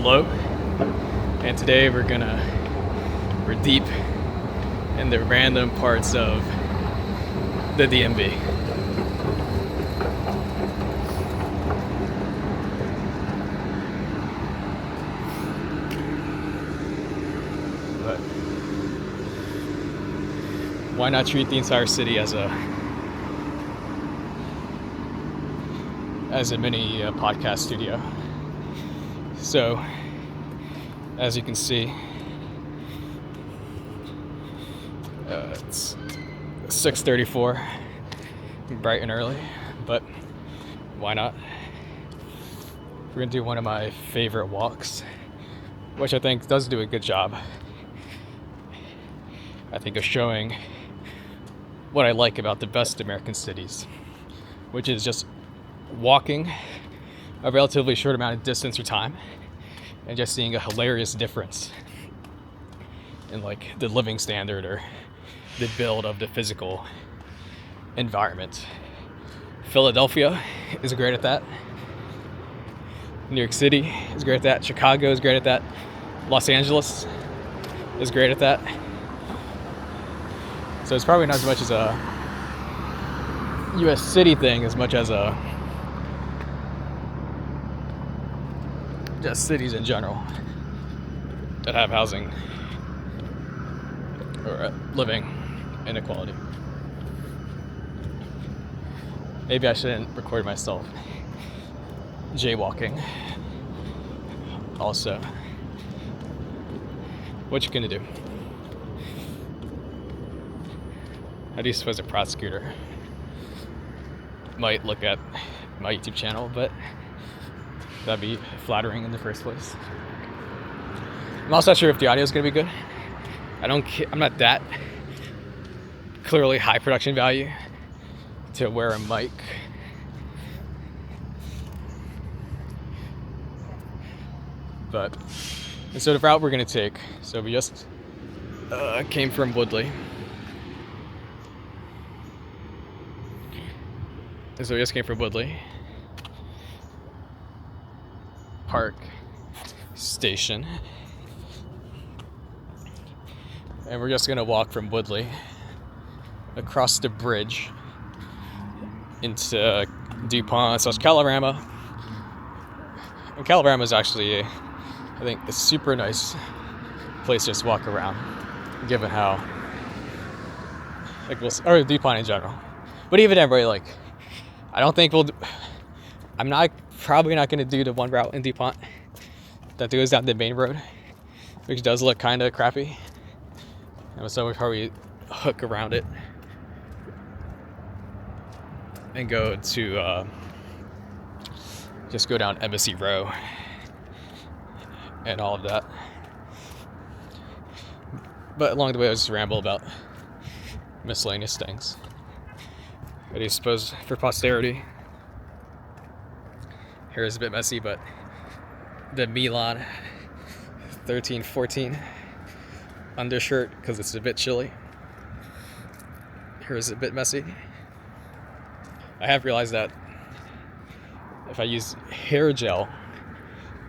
hello, and today we're deep in the random parts of the DMV. But why not treat the entire city as a mini podcast studio? So, as you can see, it's 6:34, bright and early, but why not? We're gonna do one of my favorite walks, which I think does do a good job, I think, of showing what I like about the best American cities, which is just walking a relatively short amount of distance or time and just seeing a hilarious difference in like the living standard or the build of the physical environment. Philadelphia is great at that. New York City is great at that. Chicago is great at that. Los Angeles is great at that. So it's probably not as much as a US city thing as much as a just cities in general that have housing or living inequality. Maybe I shouldn't record myself jaywalking. Also, what you gonna do? How do you suppose a prosecutor might look at my YouTube channel, but that'd be flattering in the first place. I'm also not sure if the audio is going to be good. I'm not that clearly high production value to wear a mic. But, and so the route we're going to take, so we just came from Woodley. Park station, and we're just gonna walk from Woodley across the bridge into Dupont. So it's Kalorama, and Kalorama is actually, I think, a super nice place to just walk around, given how, like, or Dupont in general. But even everybody, like, I don't think I'm probably not going to do the one route in Dupont that goes down the main road, which does look kind of crappy. And so we'll probably hook around it and go to just go down Embassy Row and all of that. But along the way, I'll just ramble about miscellaneous things. What do you suppose for posterity? Hair is a bit messy, but the Milan 1314 undershirt, because it's a bit chilly. Hair is a bit messy. I have realized that if I use hair gel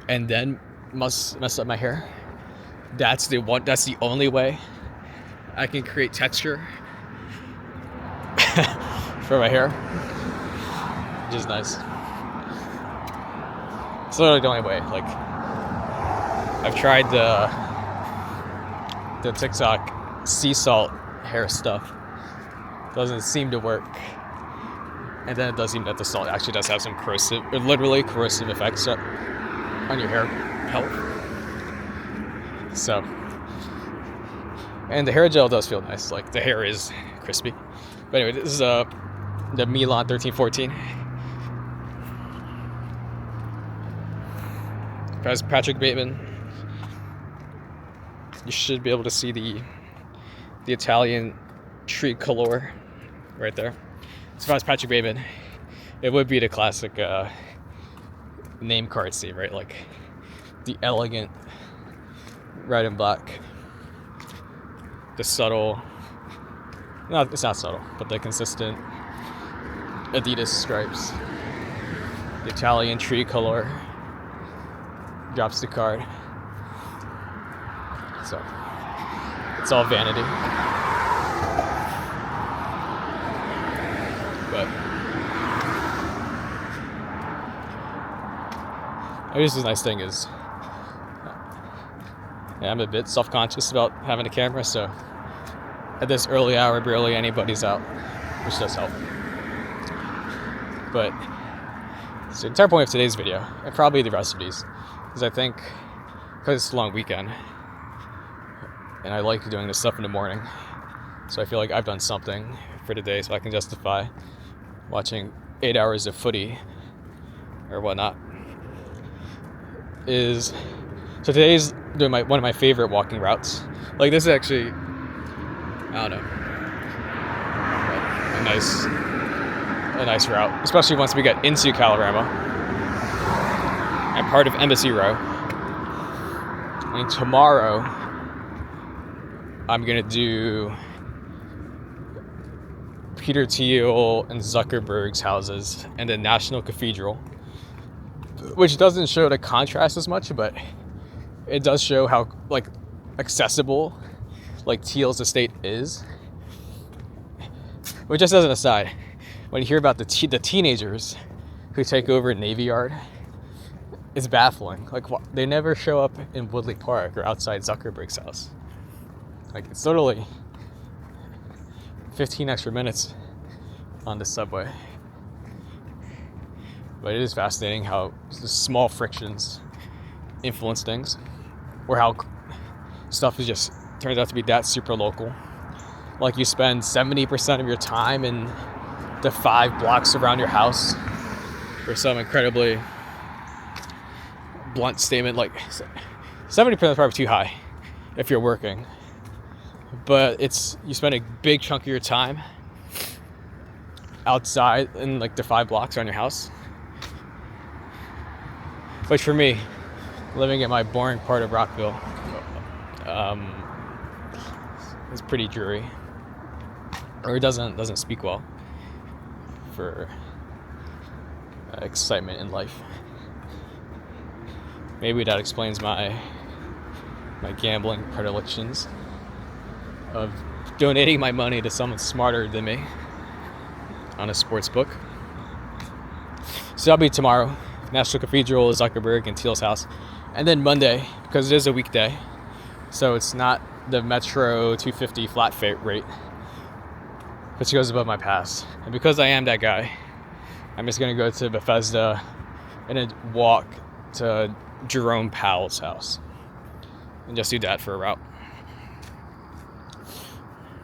and then mess up my hair, that's the only way I can create texture for my hair, which is nice. It's literally the only way. Like, I've tried the TikTok sea salt hair stuff. Doesn't seem to work. And then it does seem that the salt actually does have some literally corrosive effects on your hair health. So, and the hair gel does feel nice. Like, the hair is crispy. But anyway, this is the Milan 1314. As Patrick Bateman, you should be able to see the Italian tricolor right there. As far as Patrick Bateman, it would be the classic name card scene, right? Like the elegant red and black, the subtle, no, it's not subtle, but the consistent Adidas stripes, the Italian tricolor drops the card. So it's all vanity. But I guess the nice thing is, I'm a bit self-conscious about having a camera, so at this early hour, barely anybody's out, which does help. But so the entire point of today's video, and probably the rest of these, is I think because it's a long weekend, and I like doing this stuff in the morning, so I feel like I've done something for today, so I can justify watching 8 hours of footy or whatnot. So today's doing one of my favorite walking routes. Like, this is actually, I don't know, a nice route, especially once we get into Kalorama and part of Embassy Row. And tomorrow I'm gonna do Peter Thiel and Zuckerberg's houses and the National Cathedral, which doesn't show the contrast as much, but it does show how like accessible like Thiel's estate is. But just as an aside, when you hear about the teenagers who take over Navy Yard, it's baffling. Like, they never show up in Woodley Park or outside Zuckerberg's house. Like, it's literally 15 extra minutes on the subway. But it is fascinating how the small frictions influence things, or how stuff is just turns out to be that super local. Like, you spend 70% of your time in the 5 blocks around your house for some incredibly blunt statement. Like, 70% is probably too high if you're working, but you spend a big chunk of your time outside in like the 5 blocks around your house. Which for me, living in my boring part of Rockville, is pretty dreary, or it doesn't speak well for excitement in life. Maybe that explains my gambling predilections of donating my money to someone smarter than me on a sports book. So that'll be tomorrow. National Cathedral, Zuckerberg, and Thiel's house. And then Monday, because it is a weekday, so it's not the Metro 250 flat fare rate, which goes above my pass. And because I am that guy, I'm just going to go to Bethesda and then walk to Jerome Powell's house and just do that for a route.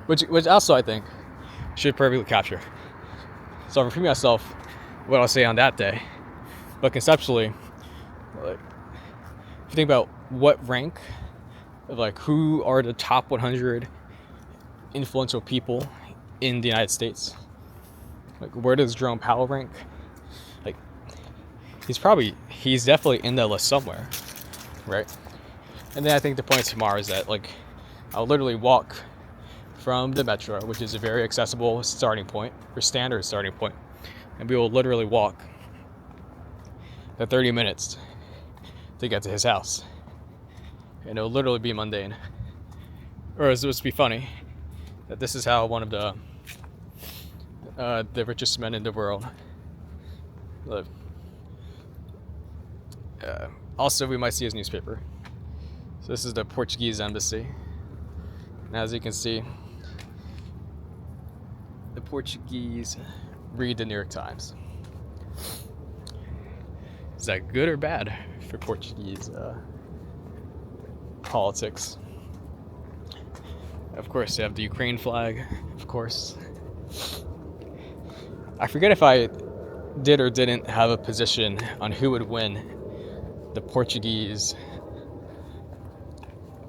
Which also I think should perfectly capture. So I'm repeating myself what I'll say on that day. But conceptually, like, if you think about what rank of like who are the top 100 influential people in the United States, like, where does Jerome Powell rank? Like, he's definitely in that list somewhere, right? And then I think the point tomorrow is that, like, I'll literally walk from the Metro, which is a very accessible starting point, or standard starting point, and we will literally walk the 30 minutes to get to his house. And it'll literally be mundane. Or it's supposed to be funny that this is how one of the richest men in the world live. Also, we might see his newspaper. So this is the Portuguese embassy. And as you can see, the Portuguese read the New York Times. Is that good or bad for Portuguese politics? Of course, they have the Ukraine flag, of course. I forget if I did or didn't have a position on who would win the Portuguese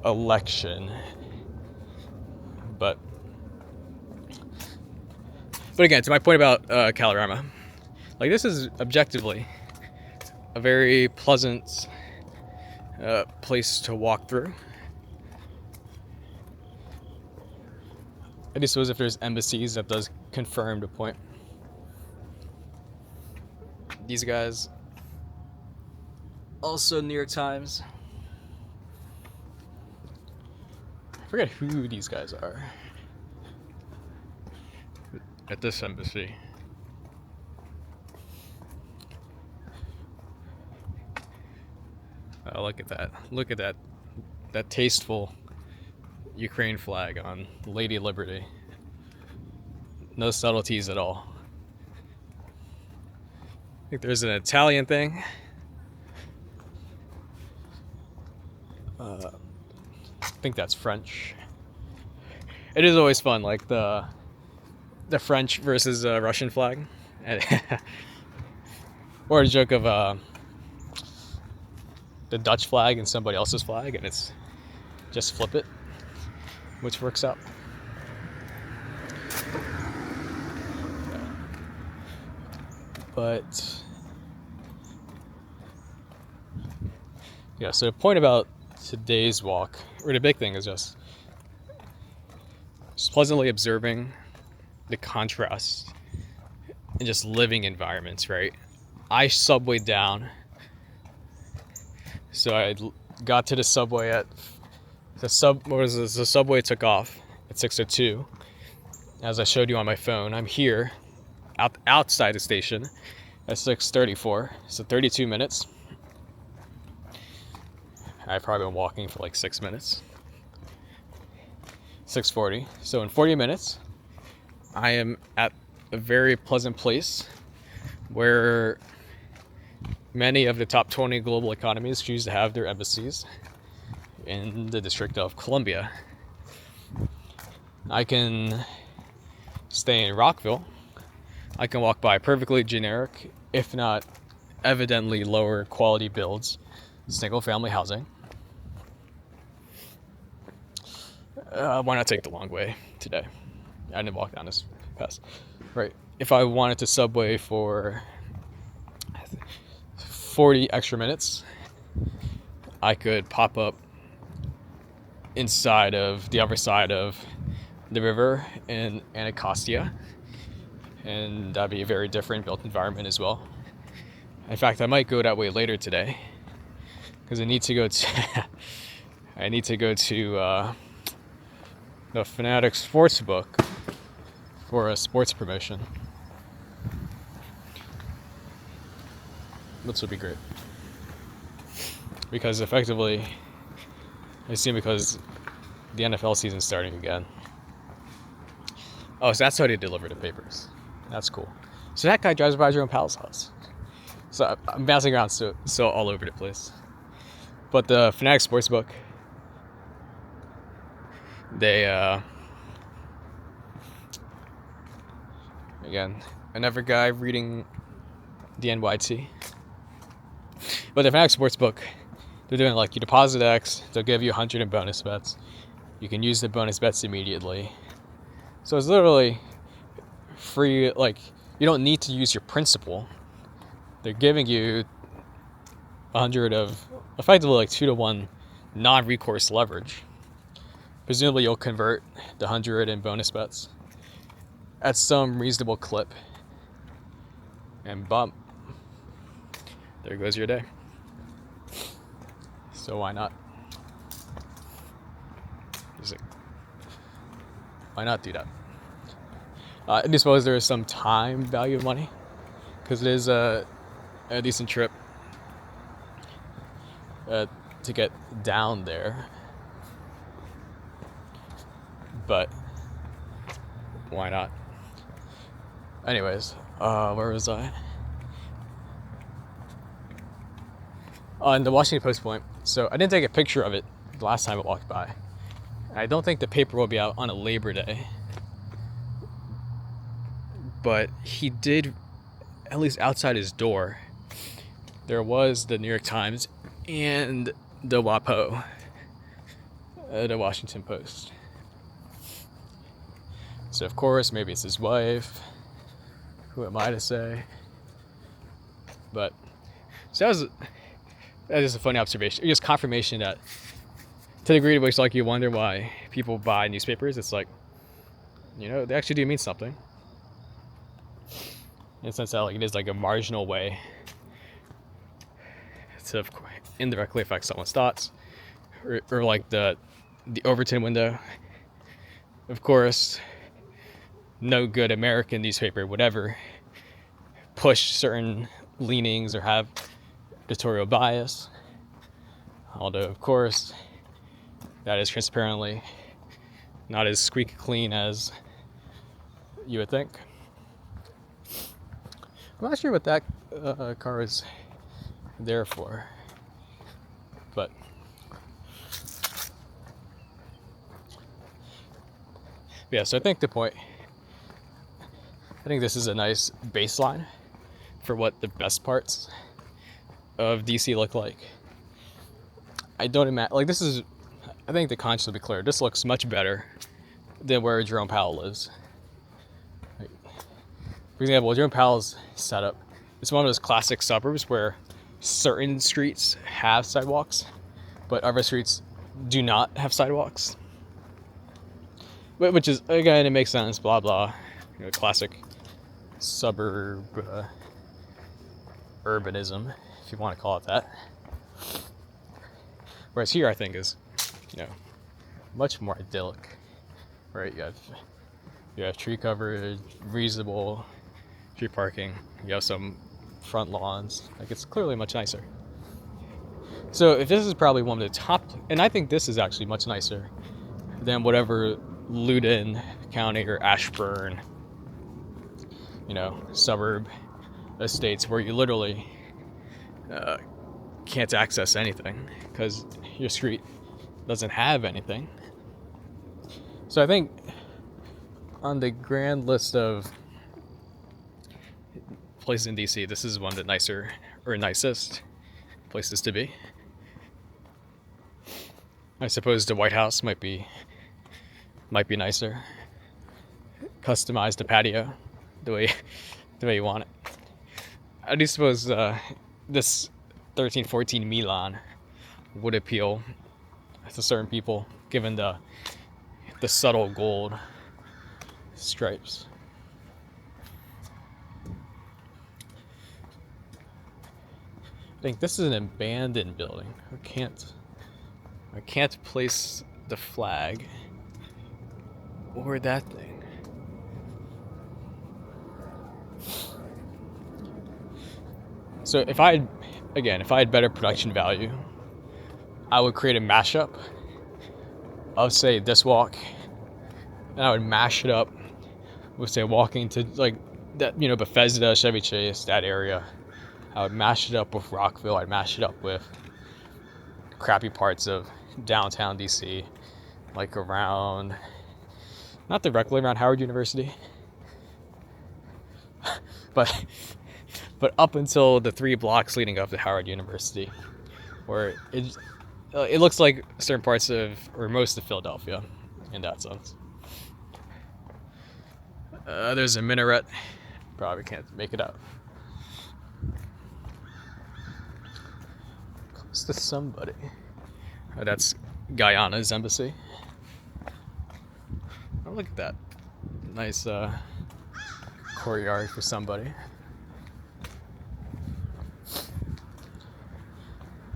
election. But again, to my point about Kalorama, like, this is objectively a very pleasant place to walk through. I just suppose if there's embassies, that does confirm the point. These guys Also New York Times. I forget who these guys are at this embassy. Oh, look at that. Look at that. That tasteful Ukraine flag on Lady Liberty. No subtleties at all. I think there's an Italian thing. I think that's French. It is always fun, like the French versus Russian flag, or a joke of the Dutch flag and somebody else's flag, and it's just flip it, which works out. But yeah, so the point about today's walk, or the big thing, is just pleasantly observing the contrast in just living environments, right? I subwayed down, so I got to the subway at the subway took off at 6:02. As I showed you on my phone, I'm here outside the station at 6:34, so 32 minutes. I've probably been walking for like 6 minutes. 6:40. So in 40 minutes, I am at a very pleasant place where many of the top 20 global economies choose to have their embassies in the District of Columbia. I can stay in Rockville. I can walk by perfectly generic, if not evidently lower quality builds, single family housing. Why not take the long way today? I didn't walk down this path. Right. If I wanted to subway for 40 extra minutes, I could pop up inside of the other side of the river in Anacostia, and that'd be a very different built environment as well. In fact, I might go that way later today because I need to go to the Fanatic Sportsbook for a sports promotion, which would be great because effectively, I assume because the NFL season's starting again. Oh, so that's how they deliver the papers. That's cool. So that guy drives by Jerome Powell's house. So I'm bouncing around so all over the place. But the Fanatic Sportsbook, they again, another guy reading the NYT. But the Fanatic Sportsbook, they're doing like you deposit X, they'll give you 100 in bonus bets. You can use the bonus bets immediately. So it's literally free, like you don't need to use your principal. They're giving you 100 of effectively like 2-to-1 non-recourse leverage. Presumably you'll convert the 100 in bonus bets at some reasonable clip, and bump, there goes your day. So why not? Why not do that? I do suppose there is some time value of money, because it is a decent trip to get down there. But why not? Anyways, where was I? On the Washington Post point. So I didn't take a picture of it the last time I walked by. I don't think the paper will be out on a Labor Day. But he did, at least outside his door, there was the New York Times and the WAPO, the Washington Post. So of course, maybe it's his wife. Who am I to say? But so that is a funny observation. Just confirmation that, to the degree to which like you wonder why people buy newspapers, it's like, you know, they actually do mean something. In the sense that like it is like a marginal way to indirectly affect someone's thoughts, or like the Overton window. Of course, no good American newspaper would ever push certain leanings or have editorial bias. Although, of course, that is transparently not as squeaky clean as you would think. I'm not sure what that car is there for, but yeah, so I think this is a nice baseline for what the best parts of DC look like. I don't imagine, like, I think the conscience will be clear. This looks much better than where Jerome Powell lives. Like, for example, Jerome Powell's setup, it's one of those classic suburbs where certain streets have sidewalks, but other streets do not have sidewalks. Which is, again, it makes sense, blah, blah. Classic suburb urbanism, if you want to call it that. Whereas here, I think, is, much more idyllic, right? You have tree coverage, reasonable tree parking. You have some front lawns. Like, it's clearly much nicer. So if this is probably one of the top, and I think this is actually much nicer than whatever Loudoun County or Ashburn, suburb estates where you literally can't access anything because your street doesn't have anything. So I think on the grand list of places in DC, this is one of the nicer or nicest places to be. I suppose the White House might be nicer. Customize the patio the way you want it. I do suppose this 1314 Milan would appeal to certain people, given the subtle gold stripes. I think this is an abandoned building. I can't place the flag or that thing. So if I had better production value, I would create a mashup of, say, this walk, and I would mash it up with, say, walking to, like, that, Bethesda, Chevy Chase, that area. I would mash it up with Rockville. I'd mash it up with crappy parts of downtown DC, like around, not directly around Howard University, but up until the 3 blocks leading up to Howard University, where it looks like certain parts of, or most of Philadelphia, in that sense. There's a minaret. Probably can't make it out. Close to somebody. That's Guyana's embassy. Oh, look at that. Nice courtyard for somebody.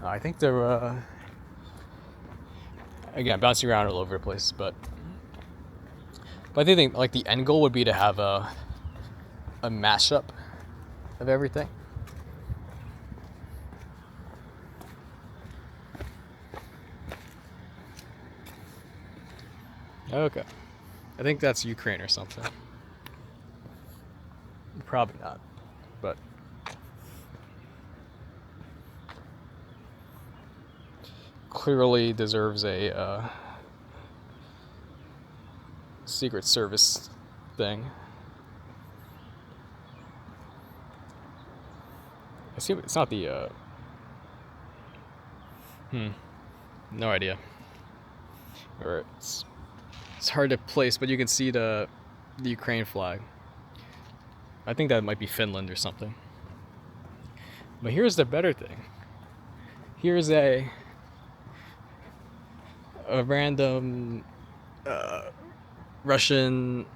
I think they're, again, bouncing around all over the place, but I think, like, the end goal would be to have a mashup of everything. Okay. I think that's Ukraine or something. Probably not, but clearly deserves a Secret Service thing. I assume it's not the no idea. Or it's hard to place, but you can see the Ukraine flag. I think that might be Finland or something. But here's the better thing. Here's a random Russian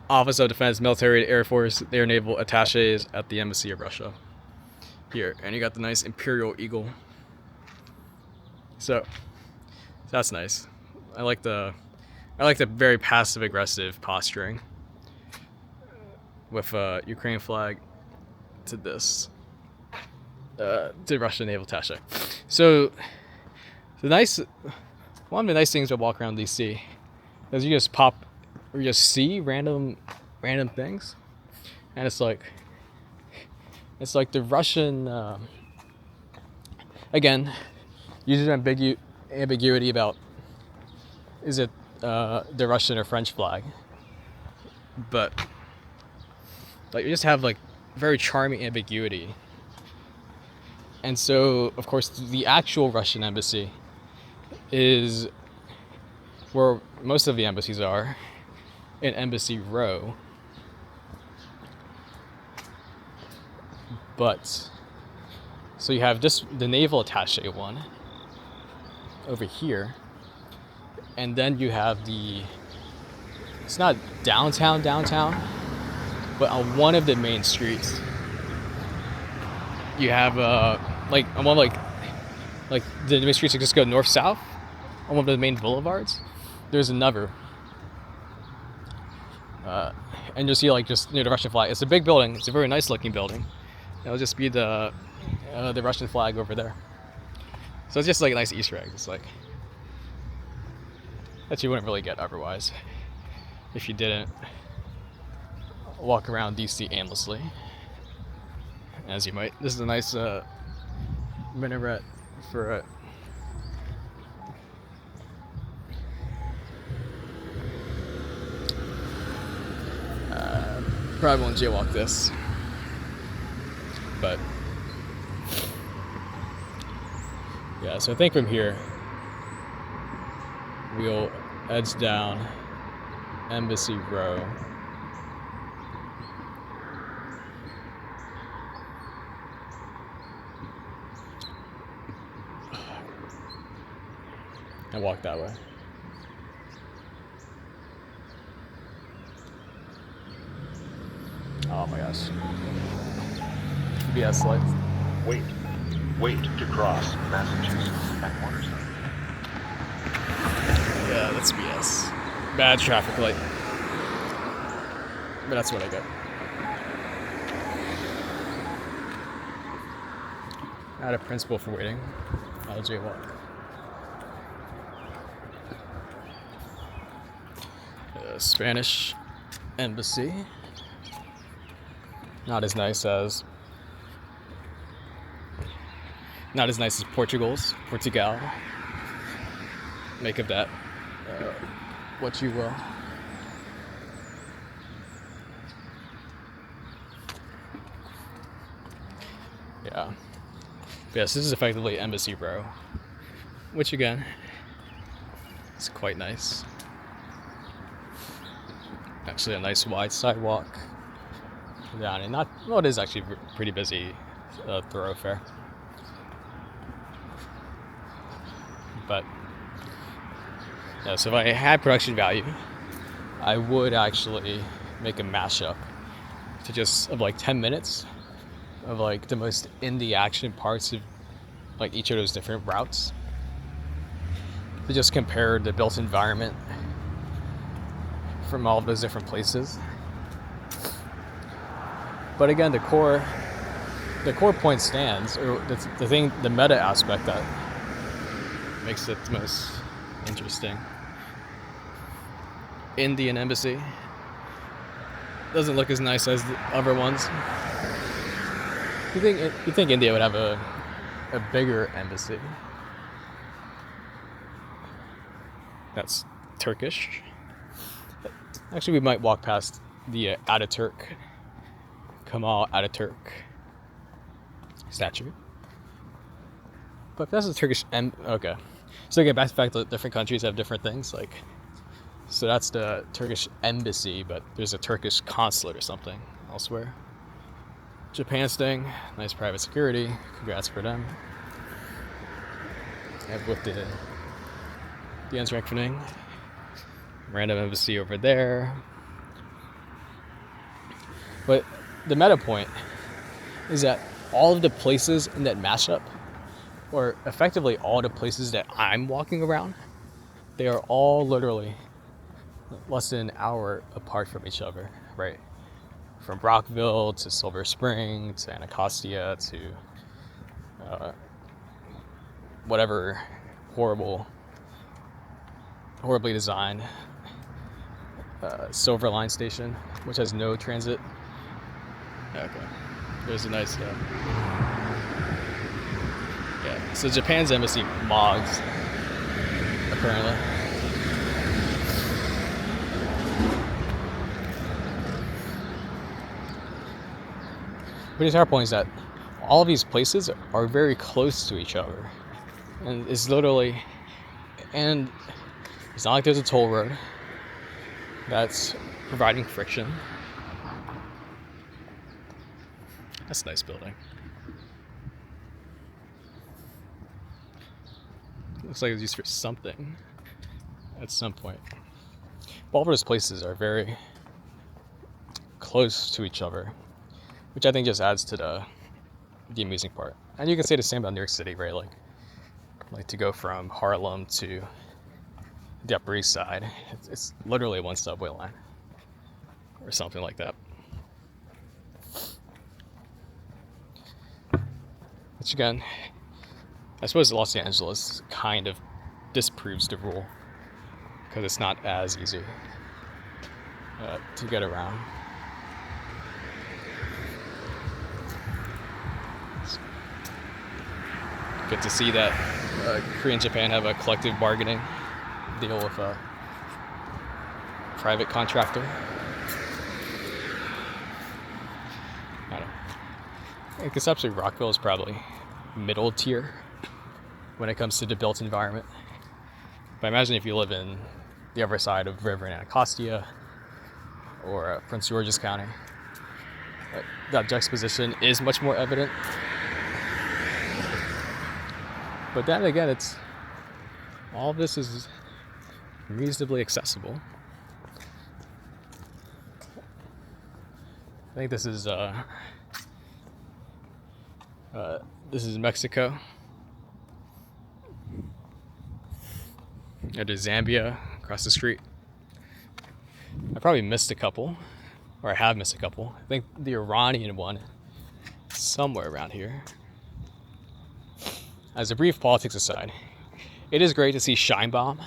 Office of Defense, Military, Air Force, Air Naval attaches at the Embassy of Russia. here, and you got the nice Imperial Eagle. So that's nice. I like the very passive aggressive posturing with Ukraine flag to this to Russian naval attaché. So one of the nice things to walk around DC is you just see random things, and it's like the Russian again uses ambiguity about is it the Russian or French flag, but like you just have like very charming ambiguity. And so of course the actual Russian embassy is where most of the embassies are, in Embassy Row. But so you have just the naval attaché one over here, and then you have it's not downtown, but on one of the main streets you have like on one like the main streets that just go north south on one of the main boulevards. There's another, and you'll see like just near the Russian flag. It's a big building. It's a very nice looking building. It'll just be the Russian flag over there. So it's just like a nice Easter egg. It's like that you wouldn't really get otherwise if you didn't walk around DC aimlessly, as you might. This is a nice minaret for probably won't jaywalk this, but yeah. So I think from here we'll edge down Embassy Row. And walk that way. Oh my gosh. BS lights. Wait to cross Massachusetts at Waterside. Yeah, that's BS. Bad traffic light. But that's what I get. Out of principle for waiting. I'll jaywalk. Spanish embassy. Not as nice as Portugal. Make of that what you will. Yeah. Yes, this is effectively Embassy Row, which again is quite nice. Actually, a nice wide sidewalk down, and it is actually pretty busy thoroughfare. But yeah, so if I had production value, I would actually make a mashup of like 10 minutes of like the most indie action parts of like each of those different routes, to just compare the built environment from all of those different places. But again, the core point stands, or the meta aspect that makes it the most interesting. Indian embassy doesn't look as nice as the other ones. You think India would have a bigger embassy? That's Turkish. Actually, we might walk past the Kemal Ataturk statue. But if that's a Turkish okay. So again, back to the fact that different countries have different things. Like, so that's the Turkish embassy, but there's a Turkish consulate or something elsewhere. Japan staying, nice private security. Congrats for them. And with the strengthening. Random embassy over there. But the meta point is that all of the places in that mashup, or effectively all the places that I'm walking around, they are all literally less than an hour apart from each other, right? From Rockville to Silver Spring to Anacostia to whatever horribly designed Silver Line station, which has no transit. Okay, there's a nice yeah. So Japan's embassy mogs apparently. But his hard point is that all of these places are very close to each other, and it's literally, and it's not like there's a toll road that's providing friction. That's a nice building. Looks like it was used for something at some point. All of those places are very close to each other, which I think just adds to the amusing part. And you can say the same about New York City, right? Like to go from Harlem to the Upper East Side, it's literally one subway line or something like that. Which again, I suppose Los Angeles kind of disproves the rule because it's not as easy to get around. Good to see that Korea and Japan have a collective bargaining deal with a private contractor. I don't know. And conceptually, Rockville is probably middle tier when it comes to the built environment. But imagine if you live in the other side of the river in Anacostia or Prince George's County. That juxtaposition is much more evident. But then again, all of this is reasonably accessible. I think this is Mexico. There's Zambia across the street. I probably missed a couple, or I have missed a couple. I think the Iranian one is somewhere around here. As a brief politics aside, it is great to see Scheinbaum,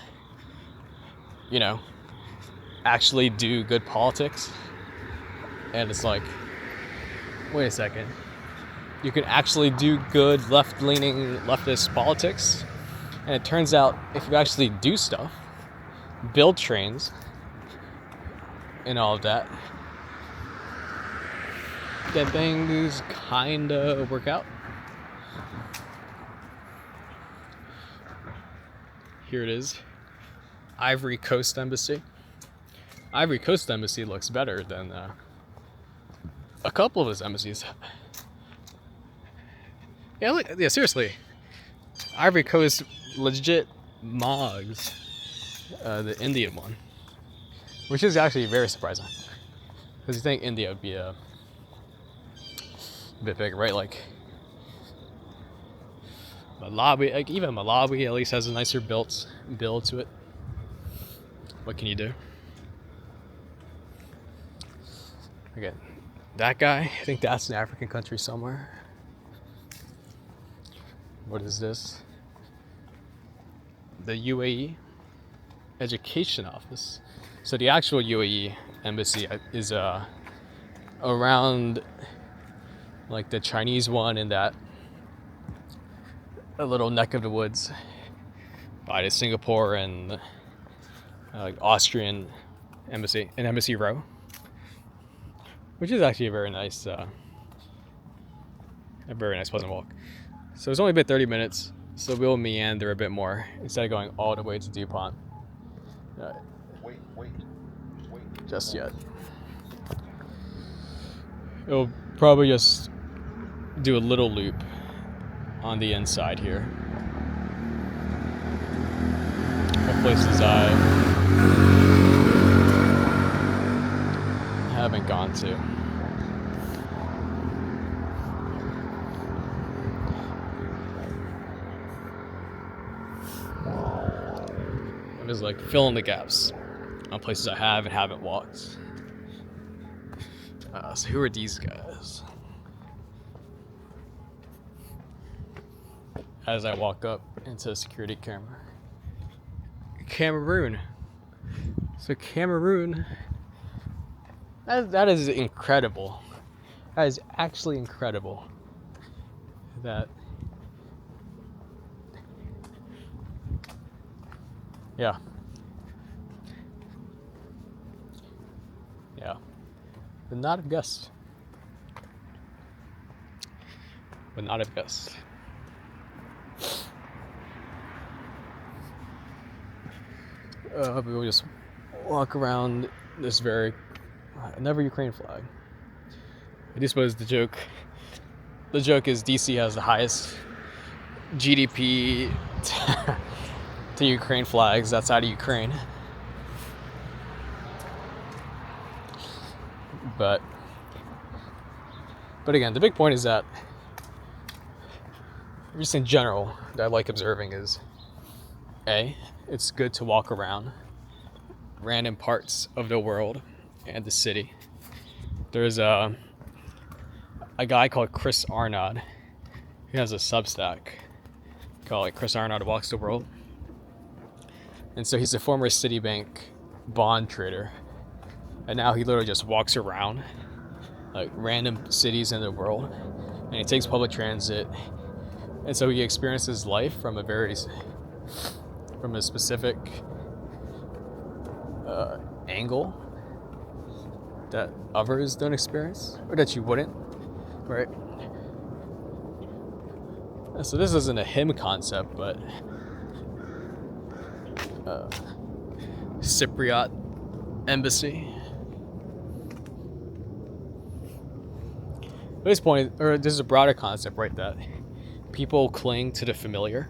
actually do good politics. And it's like, wait a second. You can actually do good left-leaning leftist politics. And it turns out if you actually do stuff, build trains, and all of that, that things kinda work out. Here it is, Ivory Coast Embassy. Ivory Coast Embassy looks better than a couple of his embassies. Yeah, seriously. Ivory Coast legit mogs the Indian one, which is actually very surprising. Because you think India would be a bit bigger, right? Like Malawi, even Malawi at least has a nicer build to it. What can you do? Again, that guy, I think that's an African country somewhere. What is this? The UAE Education Office. So the actual UAE embassy is around like the Chinese one in that a little neck of the woods by the Singapore and Austrian embassy, an embassy row, which is actually a very nice pleasant walk. So it's only been 30 minutes, so we'll meander a bit more instead of going all the way to Dupont. Wait. Just yet. It'll probably just do a little loop on the inside here. What places I haven't gone to. is like fill in the gaps on places I have and haven't walked. So who are these guys? As I walk up into a security camera. Cameroon. So Cameroon, that is incredible. That is actually incredible. Yeah. Yeah. Would not have guessed. Would not have guessed. We will just walk around this very never Ukraine flag. I do suppose the joke is DC has the highest GDP to Ukraine flags outside of Ukraine. But again, the big point is that just in general that I like observing is it's good to walk around random parts of the world and the city. There's a guy called Chris Arnaud. He has a Substack called like Chris Arnaud Walks the World. And so he's a former Citibank bond trader. And now he literally just walks around like random cities in the world. And he takes public transit. And so he experiences life from a specific angle that others don't experience, or that you wouldn't, right? So this isn't a him concept, but Cypriot embassy. At this point, or this is a broader concept, right? That people cling to the familiar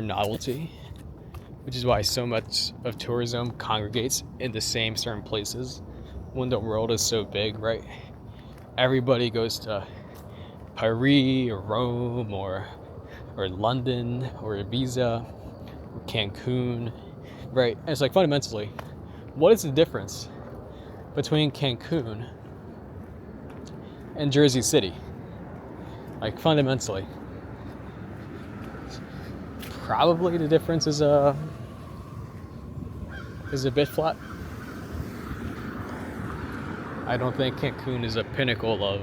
novelty, which is why so much of tourism congregates in the same certain places when the world is so big, right? Everybody goes to Paris or Rome or London or Ibiza or Cancun, right? And it's like fundamentally, what is the difference between Cancun and Jersey City? Like fundamentally, probably the difference is a bit flat. I don't think Cancun is a pinnacle of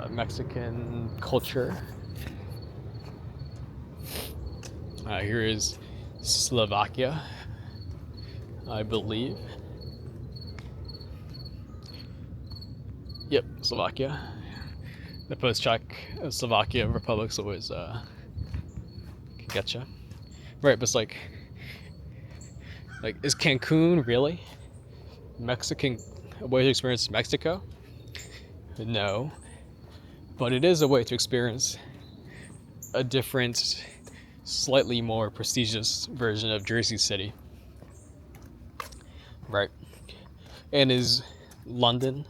Mexican culture. Here is Slovakia, I believe. Yep, Slovakia. The post-Czech Slovakia Republic's always getcha. Right, but it's like is Cancun really Mexican a way to experience Mexico? No. But it is a way to experience a different, slightly more prestigious version of Jersey City. Right. And is London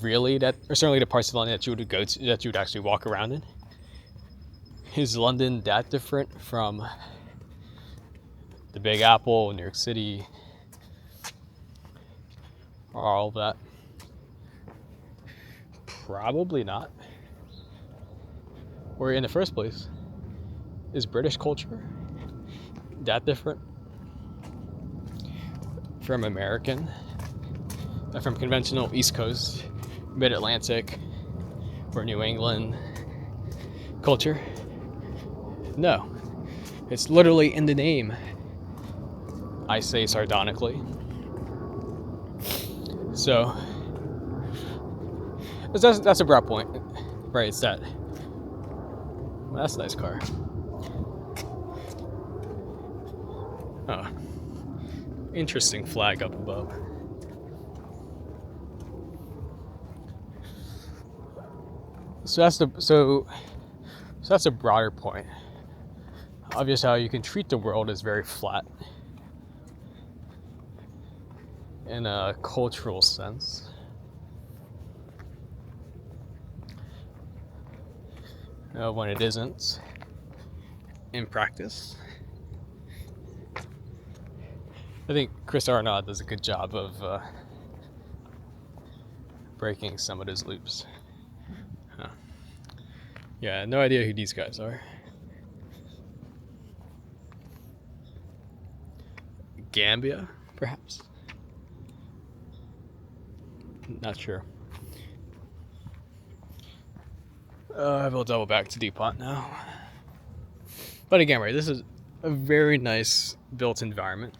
really that, or certainly the parts of London that you would go to, that you would actually walk around in? Is London that different from the Big Apple, New York City, all of that? Probably not. Or in the first place, is British culture that different from American, from conventional East Coast, Mid-Atlantic, or New England culture? No. It's literally in the name, I say sardonically. So that's a broad point, right? It's that. Well, that's a nice car. Oh, interesting flag up above. So that's a broader point. Obviously, how you can treat the world is very flat in a cultural sense. When it isn't in practice. I think Chris Arnaud does a good job of breaking some of those loops. Huh. Yeah, no idea who these guys are. Gambia, perhaps? Not sure. I will double back to Dupont now. But again, right, this is a very nice built environment.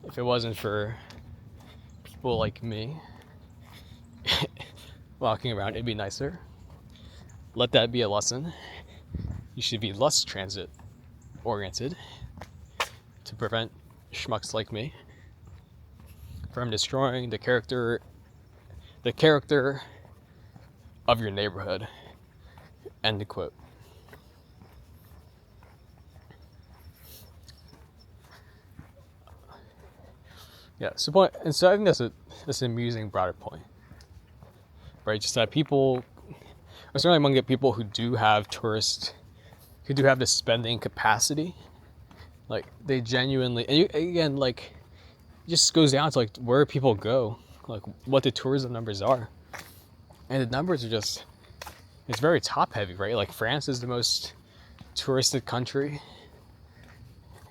If it wasn't for people like me walking around, it'd be nicer. Let that be a lesson. You should be less transit oriented to prevent schmucks like me from destroying the character of your neighborhood. End quote. Yeah, so I think that's an amusing broader point, right? Just that people, certainly among the people who do have the spending capacity, like they genuinely, and again, like, it just goes down to like where people go, like what the tourism numbers are, and the numbers are just, it's very top heavy, right? Like France is the most touristed country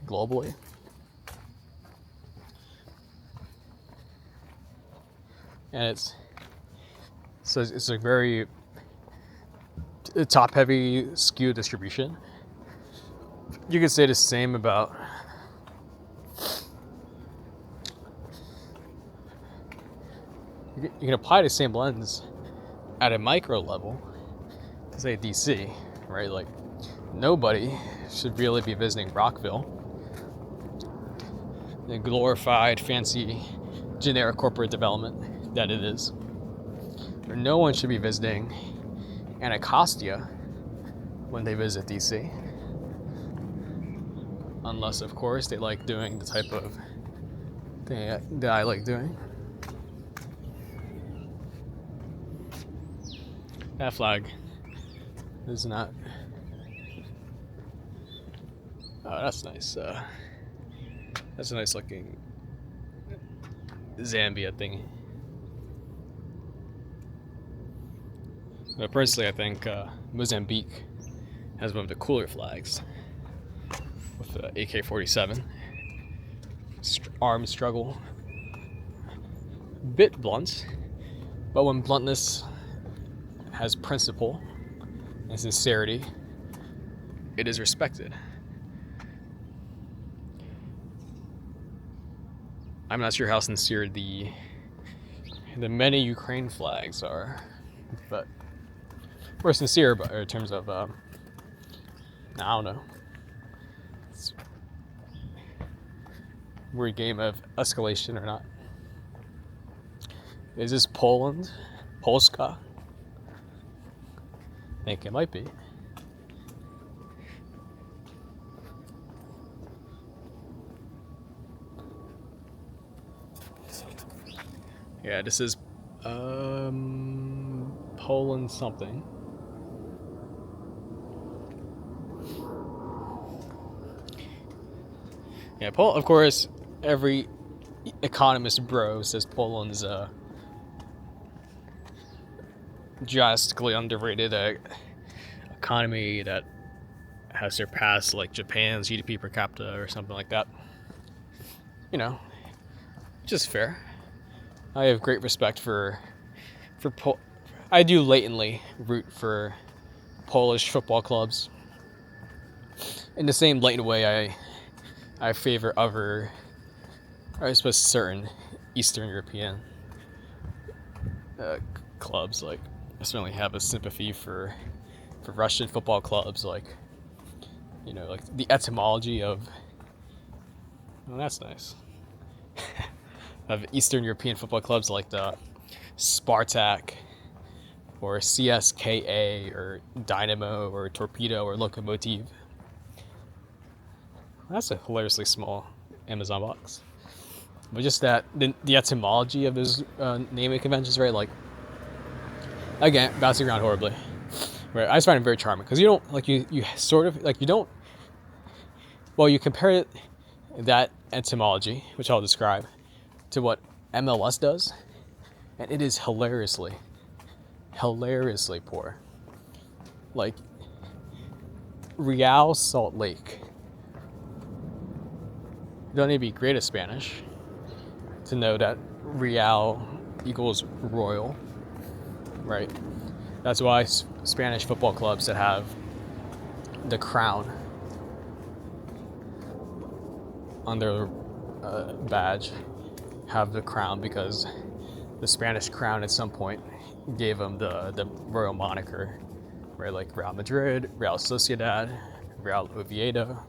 globally. And it's a very top heavy skew distribution. You could say the same about you can apply the same lens at a micro level to say DC, right? Like nobody should really be visiting Rockville, the glorified fancy generic corporate development that it is. No one should be visiting Anacostia when they visit DC, unless of course they like doing the type of thing that I like doing. That flag is not, oh, that's nice. That's a nice looking Zambia thing. But personally, I think Mozambique has one of the cooler flags with the AK-47. Armed struggle. Bit blunt, but when bluntness has principle and sincerity, it is respected. I'm not sure how sincere the many Ukraine flags are, but we're sincere, but in terms of I don't know. It's a weird game of escalation or not. Is this Poland? Polska? I think it might be. Yeah, this is Poland something. Yeah, of course, every economist bro says Poland's drastically underrated economy that has surpassed like Japan's GDP per capita or something like that. You know, which is fair. I have great respect for I do latently root for Polish football clubs. In the same latent way I favor other, or I suppose certain Eastern European clubs. Like I certainly have a sympathy for Russian football clubs, like, you know, like the etymology of, well, that's nice, of Eastern European football clubs like the Spartak or CSKA or Dynamo or Torpedo or Lokomotiv. That's a hilariously small Amazon box. But just that, the etymology of those naming conventions, right? Like, again, bouncing around horribly. Right? I just find it very charming. Because you don't, like, you sort of, like, you don't, well, you compare it, that etymology, which I'll describe, to what MLS does, and it is hilariously poor. Like, Real Salt Lake. You don't need to be great at Spanish to know that Real equals royal, right? That's why Spanish football clubs that have the crown on their badge have the crown, because the Spanish crown at some point gave them the royal moniker, right? Like Real Madrid, Real Sociedad, Real Oviedo,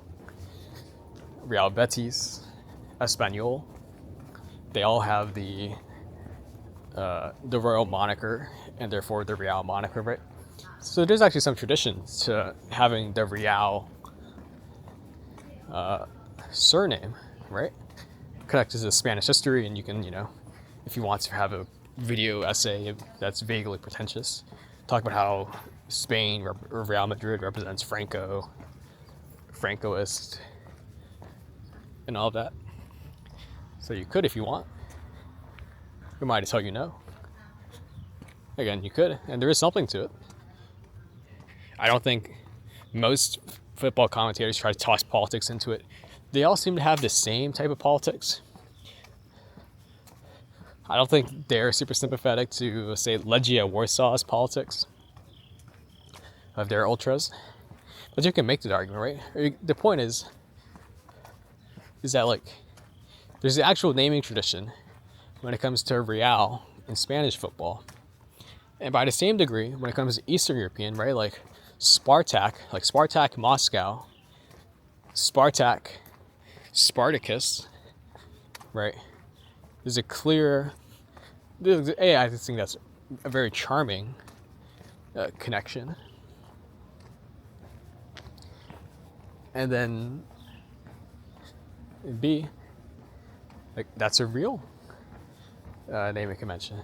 Real Betis, Espanyol. They all have the royal moniker, and therefore the Real moniker, right? So there's actually some tradition to having the Real surname, right? Connected to Spanish history, and you can, if you want to have a video essay that's vaguely pretentious, talk about how Spain or Real Madrid represents Francoist, and all of that. So you could if you want. Who am I to tell you no? Again, you could, and there is something to it. I don't think most football commentators try to toss politics into it. They all seem to have the same type of politics. I don't think they're super sympathetic to, say, Legia Warsaw's politics of their ultras. But you can make that argument, right? The point is that, like, there's the actual naming tradition when it comes to Real in Spanish football. And by the same degree, when it comes to Eastern European, right, like Spartak Moscow, Spartacus, right? There's a clear, I think that's a very charming connection. And then B, like, that's a real naming convention.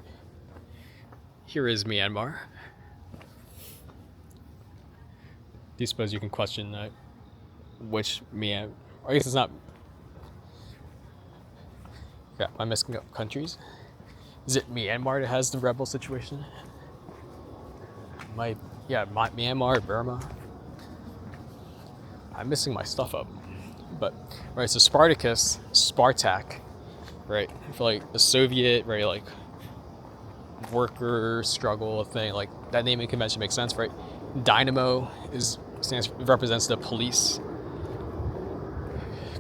Here is Myanmar. Do you suppose you can question which Myanmar? I guess it's not. Yeah, am I messing up countries? Is it Myanmar that has the rebel situation? Myanmar, Burma. I'm missing my stuff up. But, right, so Spartak, right, for like the Soviet, right, like worker struggle thing, like that naming convention makes sense, right? Dynamo represents the police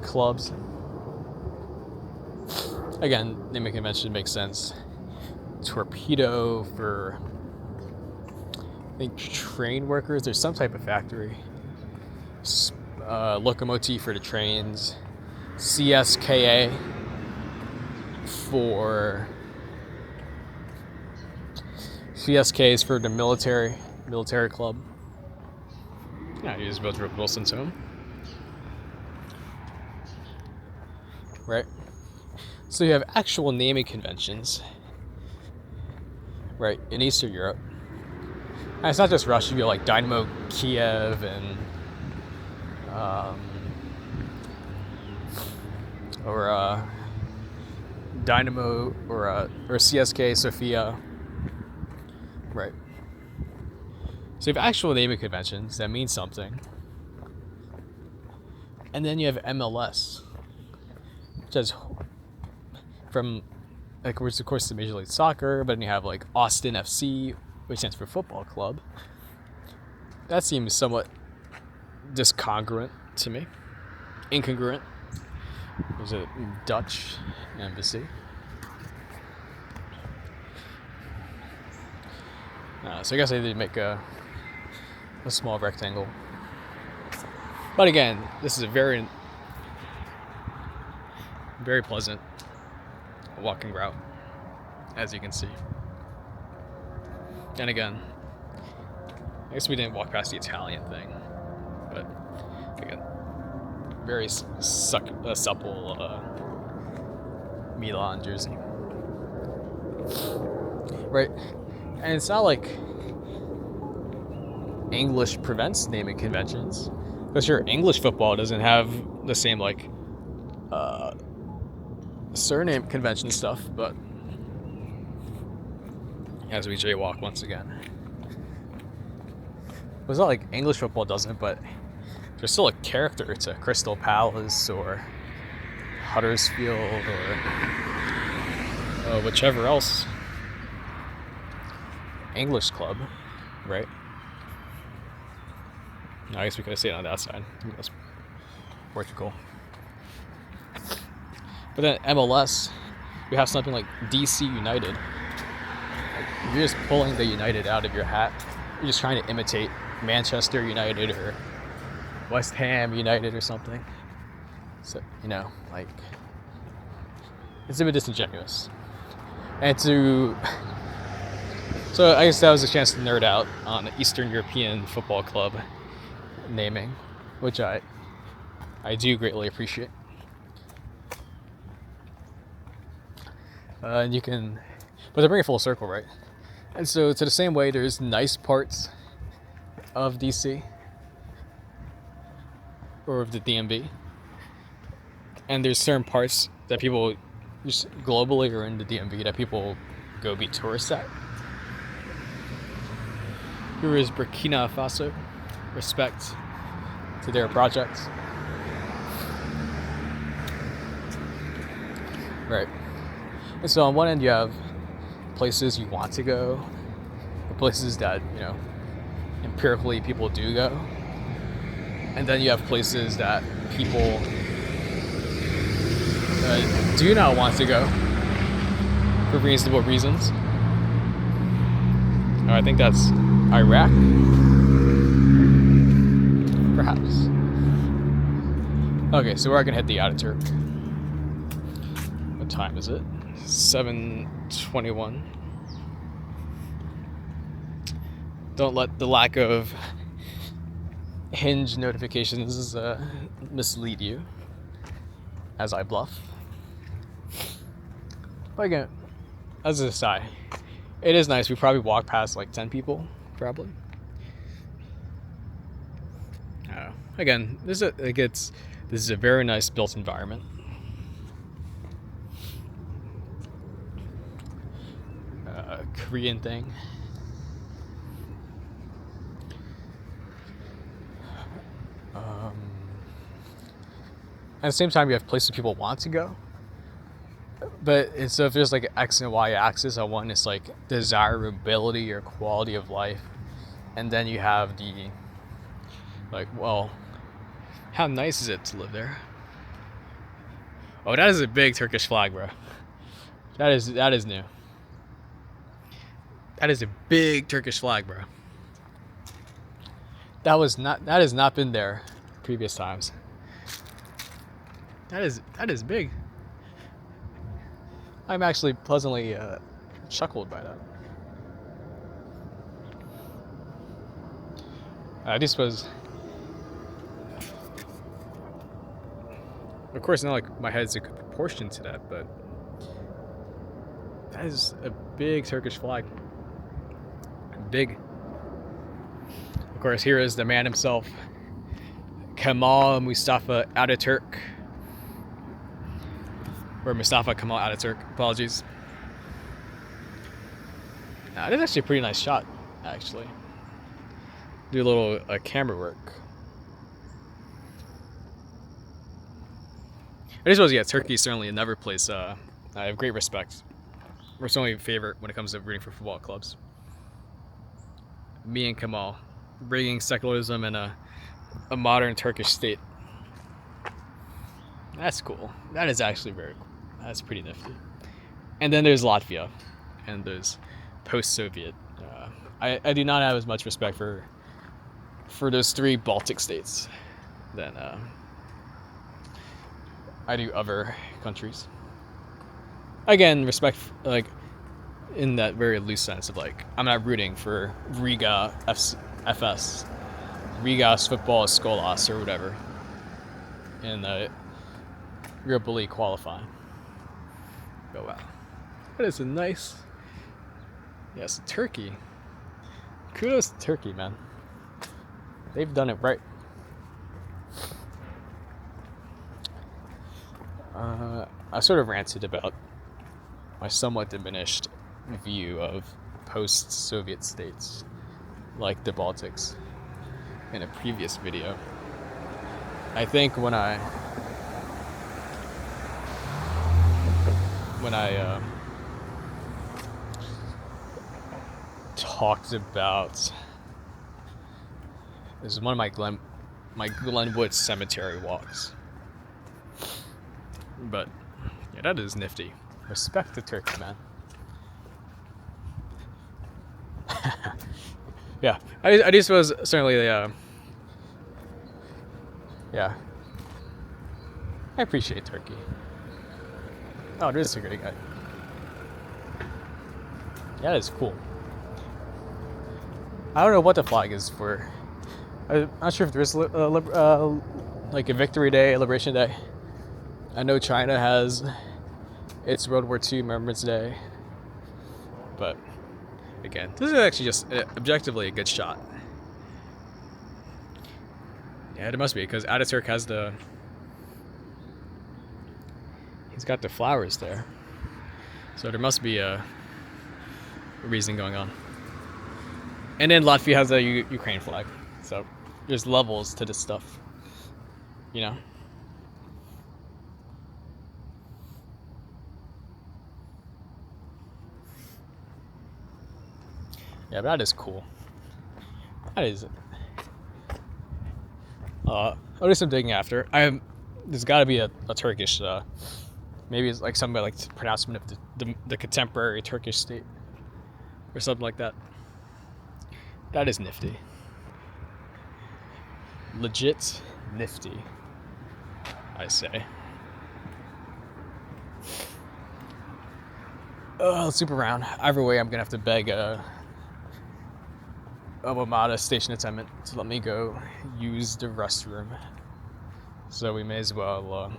clubs. Again, naming convention makes sense. Torpedo for, I think, train workers. There's some type of factory. Locomotive for the trains. CSKA is for the military club. Yeah, you just both Rip Wilson to him. Right? So you have actual naming conventions, right, in Eastern Europe. And it's not just Russia. You have like Dynamo Kiev and Dynamo or CSK Sofia, right? So you have actual naming conventions that mean something, and then you have MLS, which is from, like, which of course is Major League Soccer, but then you have like Austin FC, which stands for football club. That seems somewhat discongruent to me. Incongruent. There's a Dutch embassy. So I guess I did make a small rectangle. But again, this is a very, very pleasant walking route, as you can see. And again, I guess we didn't walk past the Italian thing, but again, very supple Milan jersey. Right? And it's not like English prevents naming conventions. Because sure, English football doesn't have the same, like, surname convention stuff, but as we jaywalk once again. It's not like English football doesn't, but there's still a character to Crystal Palace or Huddersfield or whichever else English club, right? I guess we could have stayed on that side. That's Portugal. But then MLS, we have something like DC United. Like, you're just pulling the United out of your hat. You're just trying to imitate Manchester United or West Ham United or something. So, like, it's a bit disingenuous. And so I guess that was a chance to nerd out on Eastern European Football Club naming, which I do greatly appreciate. And you can, but to bring it full circle, right? And so it's the same way. There's nice parts of DC or of the DMV, and there's certain parts that people just globally or in the DMV that people go be tourists at. Here is Burkina Faso. Respect to their projects. Right. And so on one end you have places you want to go, places that, empirically people do go. And then you have places that people do not want to go for reasonable reasons. I think that's Iraq, perhaps. Okay, so we're gonna hit the Ataturk. What time is it? 7:21. Don't let the lack of Hinge notifications mislead you as I bluff. But again, as an aside, it is nice. We probably walked past like 10 people, probably. Again, this is a very nice built environment. Korean thing. At the same time, you have places people want to go. But so if there's like an X and Y axis, on one is like desirability or quality of life, and then you have the how nice is it to live there? Oh, that is a big Turkish flag, bro. That is new. That is a big Turkish flag, bro. That has not been there previous times. That is big. I'm actually pleasantly chuckled by that. This was, of course, not like my head's a good proportion to that, but that is a big Turkish flag. Big. Of course, here is the man himself, Kemal Mustafa Ataturk. Or Mustafa Kemal Ataturk, apologies. It is actually a pretty nice shot, actually. Do a little camera work. I suppose, yeah, Turkey is certainly another place I have great respect. We're certainly favorite when it comes to rooting for football clubs. Me and Kemal, bringing secularism and a modern Turkish state. That's cool. That is actually very cool. That's pretty nifty. And then there's Latvia, and there's post-Soviet. I do not have as much respect for those three Baltic states than I do other countries. Again, respect like in that very loose sense of like I'm not rooting for Riga FS, Riga's football Skolas or whatever in the Europa League qualifying. Oh wow, that is a nice. Yes, Turkey. Kudos to Turkey, man. They've done it right. I sort of ranted about my somewhat diminished view of post-Soviet states like the Baltics in a previous video. I think when I talked about, this is one of my Glenwood Cemetery walks. But yeah, that is nifty. Respect to Turkey, man. Yeah, I do suppose certainly yeah, I appreciate Turkey. Oh, there's a security guy. Yeah, that is cool. I don't know what the flag is for. I'm not sure if there's like a Victory Day, Liberation Day. I know China has its World War II Remembrance Day. But again, this is actually just objectively a good shot. Yeah, it must be, because Ataturk has he's got the flowers there. So there must be a reason going on. And then Latvia has a Ukraine flag. So there's levels to this stuff, you know? Yeah, but that is cool. That is. I'll do some digging after. There's got to be a Turkish. Maybe it's like somebody like pronouncement of the contemporary Turkish state, or something like that. That is nifty. Legit nifty, I say. Let's swoop around. Either way, I'm gonna have to beg a Wamata station attendant to let me go use the restroom. So we may as well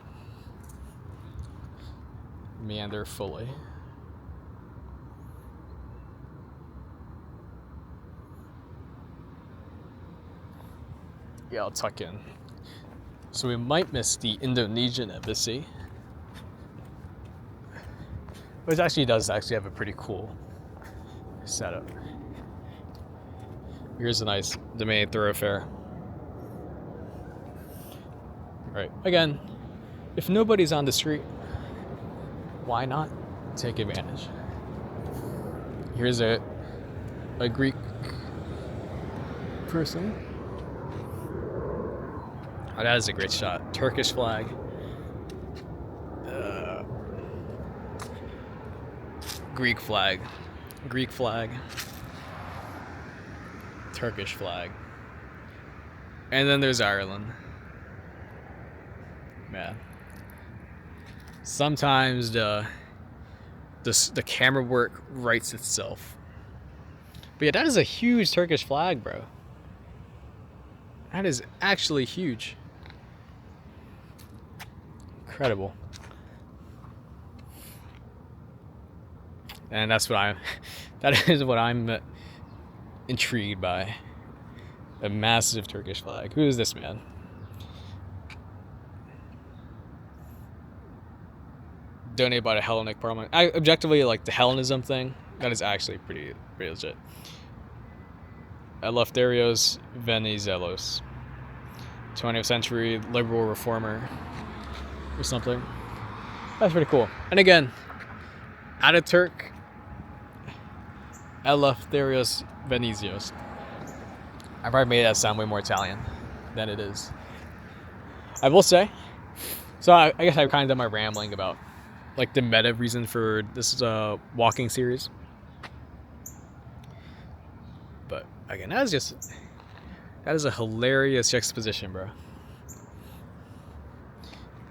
meander fully. Yeah, I'll tuck in. So we might miss the Indonesian embassy, which actually does have a pretty cool setup. Here's the main thoroughfare. Right. Again, if nobody's on the street, why not take advantage? Here's a Greek person. Oh, that is a great shot. Turkish flag. Greek flag. Greek flag. Turkish flag. And then there's Ireland. Man. Sometimes the camera work writes itself. But yeah, that is a huge Turkish flag, bro. That is actually huge. Incredible. And that is what I'm intrigued by. A massive Turkish flag. Who is this man? Donated by the Hellenic Parliament. I objectively like the Hellenism thing. That is actually pretty legit. Eleftherios Venizelos, 20th century liberal reformer or something. That's pretty cool. And again, Ataturk, Eleftherios Venizelos. I probably made that sound way more Italian than it is. I will say, so I guess I've kind of done my rambling about like the meta reason for this walking series. But again, that is a hilarious juxtaposition, bro.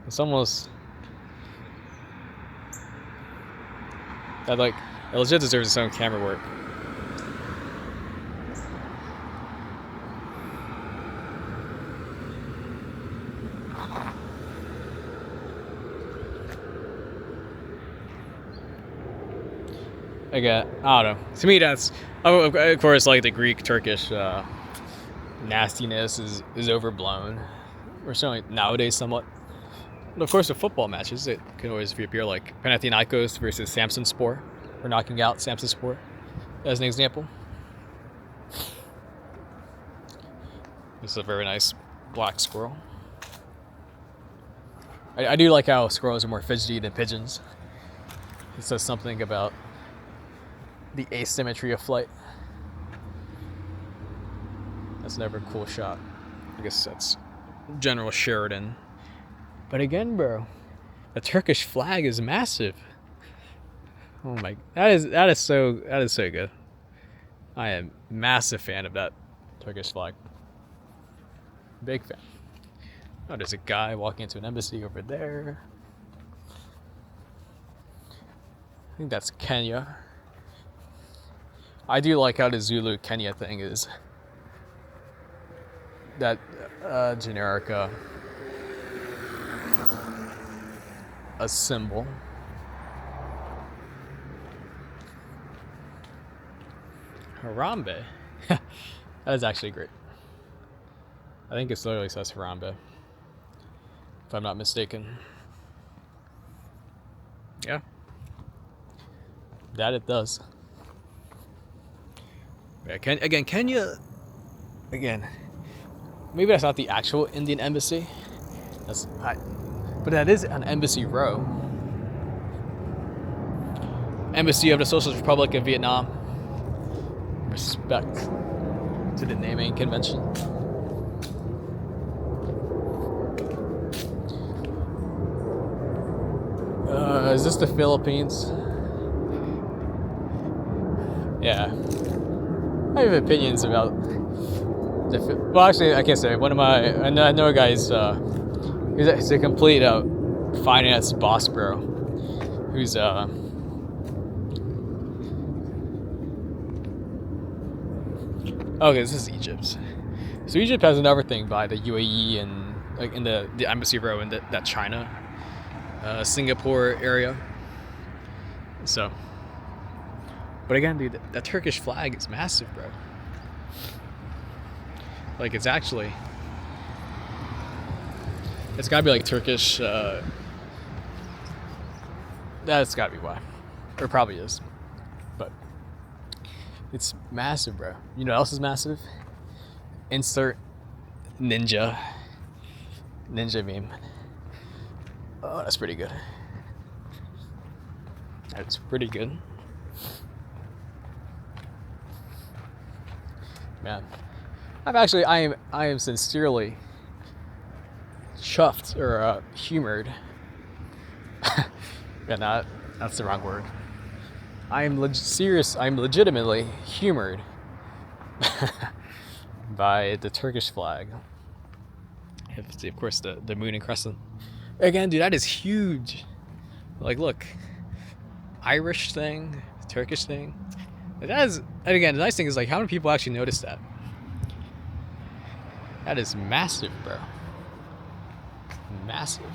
It's almost that it legit deserves its own camera work. Again, I don't know. To me, that's of course like the Greek Turkish nastiness is overblown, or certainly nowadays somewhat. And of course, the football matches, it can always appear like Panathinaikos versus Samsunspor, or knocking out Samsunspor, as an example. This is a very nice black squirrel. I do like how squirrels are more fidgety than pigeons. It says something about the asymmetry of flight. That's never a cool shot. I guess that's General Sheridan. But again, bro, the Turkish flag is massive. Oh my, that is so good. I am a massive fan of that Turkish flag. Big fan. Oh, there's a guy walking into an embassy over there. I think that's Kenya. I do like how the Zulu Kenya thing is. That generic a symbol. Harambe. That is actually great. I think it literally says Harambe, if I'm not mistaken. Yeah. That it does. Yeah, Kenya. Again, maybe that's not the actual Indian embassy. But that is an Embassy Row. Embassy of the Socialist Republic of Vietnam. Respect to the naming convention. Is this the Philippines? Yeah. I have opinions about well, actually, I can't say. I know a guy's, he's a complete finance boss bro, who's okay, this is Egypt. So Egypt has another thing by the UAE and like in the Embassy Row in that China, Singapore area. So, but again, dude, that Turkish flag is massive, bro. Like, it's gotta be like Turkish, that's gotta be why. Or probably is. But it's massive, bro. You know what else is massive? Insert ninja meme. Oh, that's pretty good. That's pretty good. Man. I am sincerely chuffed or humored. Yeah, that's the wrong word. I'm legitimately humored by the Turkish flag. Of course, the moon and crescent. Again, dude, that is huge. Like, look, Irish thing, Turkish thing. That is, and again, the nice thing is like, how many people actually notice that? That is massive, bro. Massive.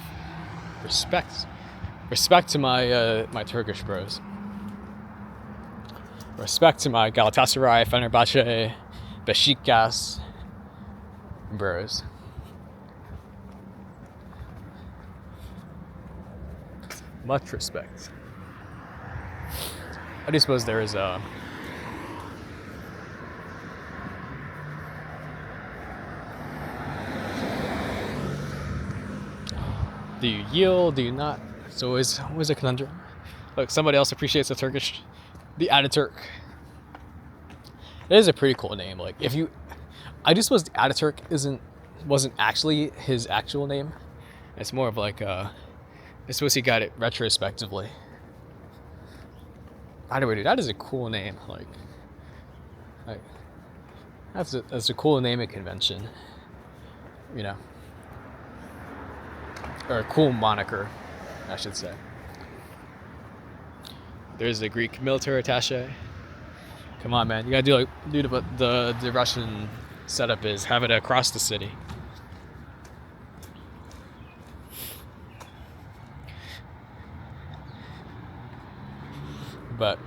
Respect to my my Turkish bros. Respect to my Galatasaray, Fenerbahce, Beşiktaş bros. Much respect. I do suppose there is a do you yield? Do you not? It's always a conundrum. Look, somebody else appreciates the Ataturk. It is a pretty cool name. Like, I just suppose the Ataturk wasn't actually his actual name. It's more of like I suppose he got it retrospectively. Anyway, dude, that is a cool name. Like that's a cool naming convention. You know. Or a cool moniker, I should say. There's the Greek military attaché. Come on, man, you gotta do what the Russian setup is. Have it across the city. But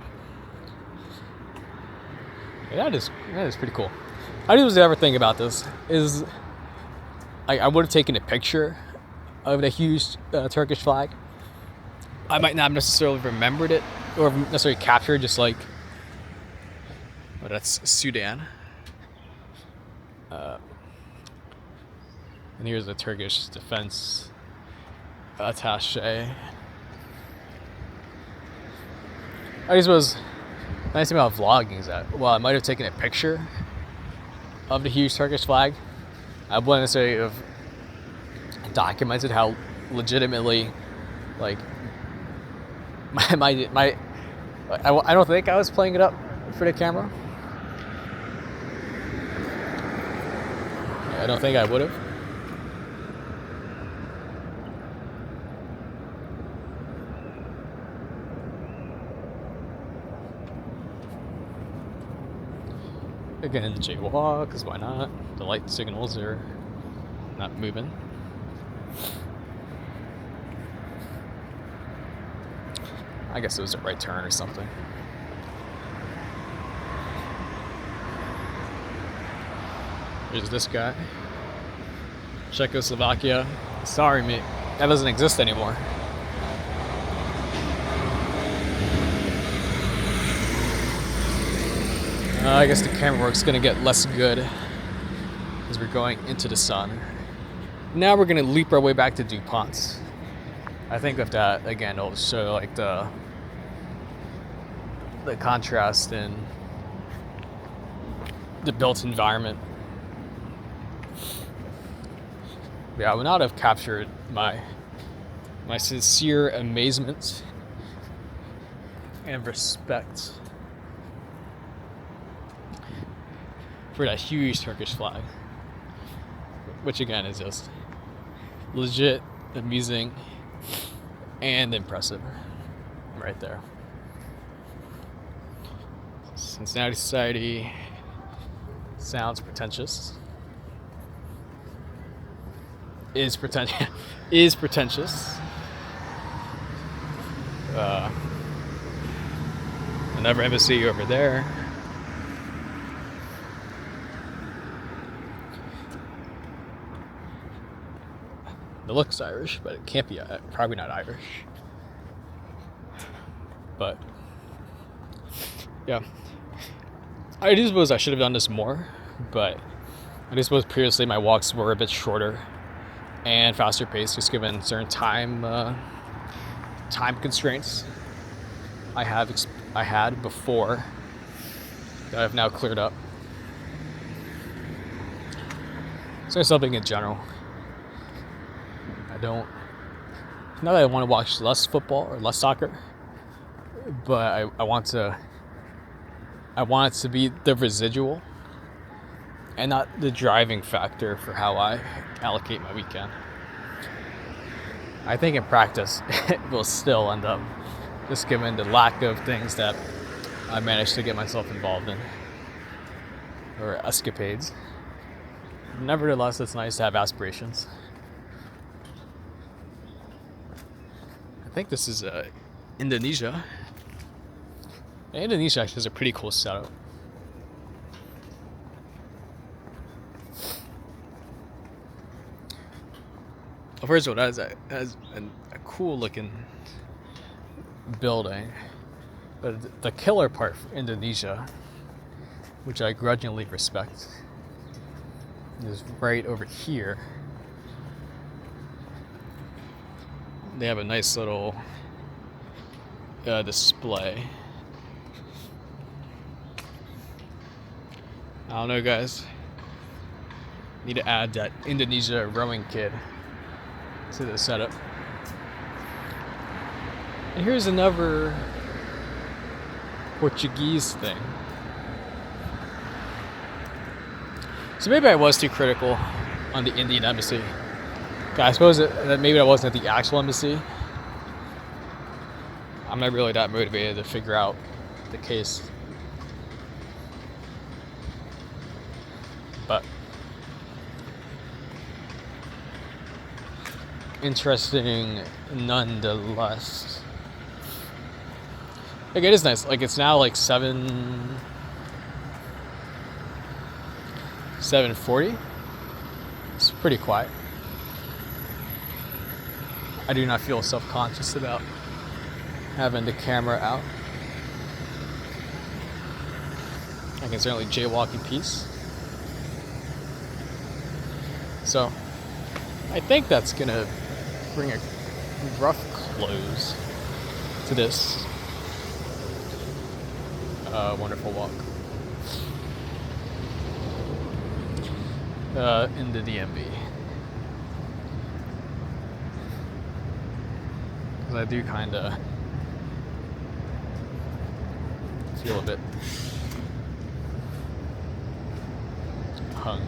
yeah, that is pretty cool. I was the other thing about this is I would have taken a picture of the huge Turkish flag. I might not have necessarily remembered it or necessarily captured, just like, oh, that's Sudan. And here's the Turkish defense attaché. I suppose the nice thing about vlogging is that, well, I might have taken a picture of the huge Turkish flag. I wouldn't necessarily have documented how legitimately, like, I don't think I was playing it up for the camera. I don't think I would have. Again, jaywalk, because why not? The light signals are not moving. I guess it was a right turn or something. There's this guy. Czechoslovakia. Sorry, mate. That doesn't exist anymore. I guess the camera work's gonna get less good as we're going into the sun. Now we're gonna leap our way back to Dupont. I think with that, again, it'll show like the contrast in the built environment. Yeah, I would not have captured my sincere amazement and respect for that huge Turkish flag, which again is just legit, amusing, and impressive right there. Cincinnati society sounds pretentious. Is pretentious. Another embassy over there. It looks Irish, but it can't be. Probably not Irish. But yeah, I do suppose I should have done this more, but I do suppose previously my walks were a bit shorter and faster paced, just given certain time constraints I had before that I've now cleared up. So something in general. Not that I want to watch less football or less soccer, but I want it to be the residual and not the driving factor for how I allocate my weekend. I think in practice it will still end up, just given the lack of things that I managed to get myself involved in or escapades. Nevertheless, it's nice to have aspirations. I think this is Indonesia. Indonesia actually has a pretty cool setup. First of all, that has a cool looking building. But the killer part for Indonesia, which I grudgingly respect, is right over here. They have a nice little display. I don't know, guys. Need to add that Indonesia rowing kid to the setup. And here's another Portuguese thing. So maybe I was too critical on the Indian embassy. I suppose that maybe I wasn't at the actual embassy. I'm not really that motivated to figure out the case. But interesting nonetheless. Like, it is nice. Like, it's now like 7:40. It's pretty quiet. I do not feel self-conscious about having the camera out. I can certainly jaywalk in peace. So, I think that's gonna bring a rough close to this wonderful walk in the DMV. Because I do kind of feel a bit hungry.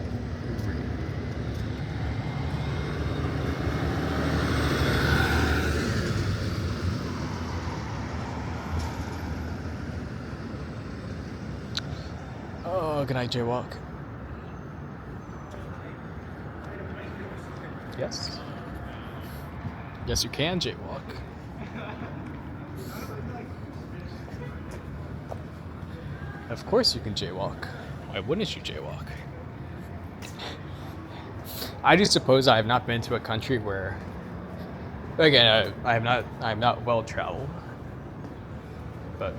Oh, can I jaywalk? Yes. Yes, you can jaywalk. Of course you can jaywalk. Why wouldn't you jaywalk? I do suppose I have not been to a country where, again, I'm not well traveled, but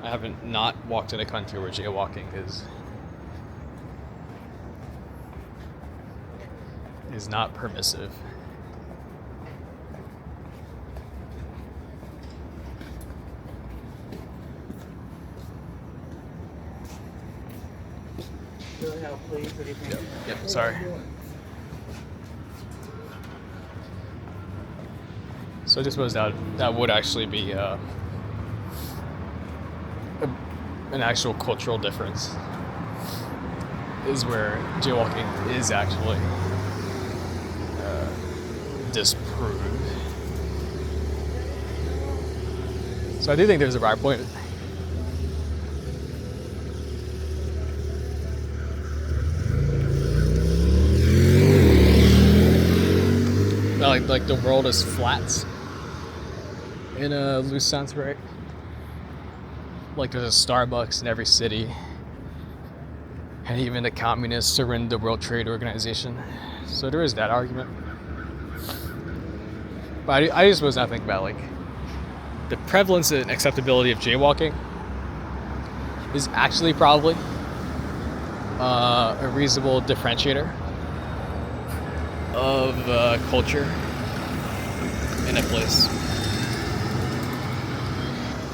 I haven't not walked in a country where jaywalking is not permissive. Help, please. What do you think? Yep, sorry. So I just suppose that would actually be an actual cultural difference, is where jaywalking is actually disproved. So I do think there's a right point. Like the world is flat in a loose sense, right? Like there's a Starbucks in every city, and even the communists are in the World Trade Organization. So there is that argument. But I just was not thinking about like the prevalence and acceptability of jaywalking is actually probably a reasonable differentiator of culture in a place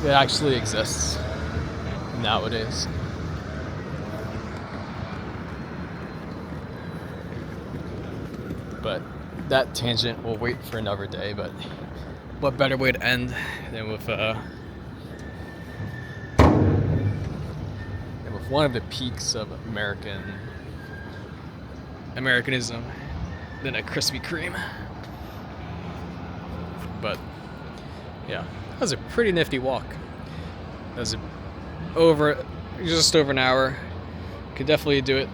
that actually exists nowadays. But that tangent will wait for another day. But what better way to end than with one of the peaks of Americanism than a Krispy Kreme. But yeah, that was a pretty nifty walk. That was just over an hour. You could definitely do it.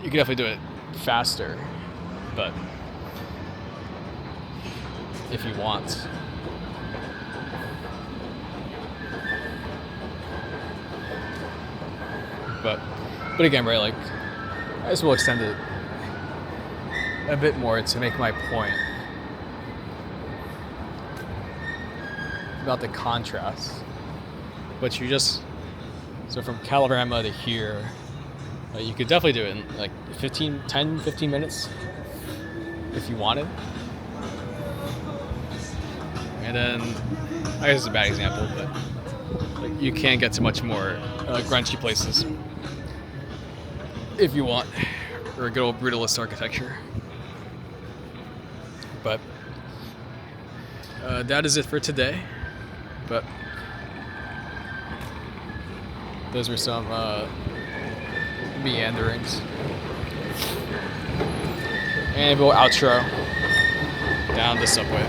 You could definitely do it faster, but if you want. But again, right, like I just will extend it a bit more to make my point about the contrast. But so from Kalorama to here, you could definitely do it in like 15 minutes if you wanted. And then, I guess it's a bad example, but like, you can get to much more grungy places if you want, or good old brutalist architecture. But that is it for today. But those were some meanderings. And we'll outro down the subway.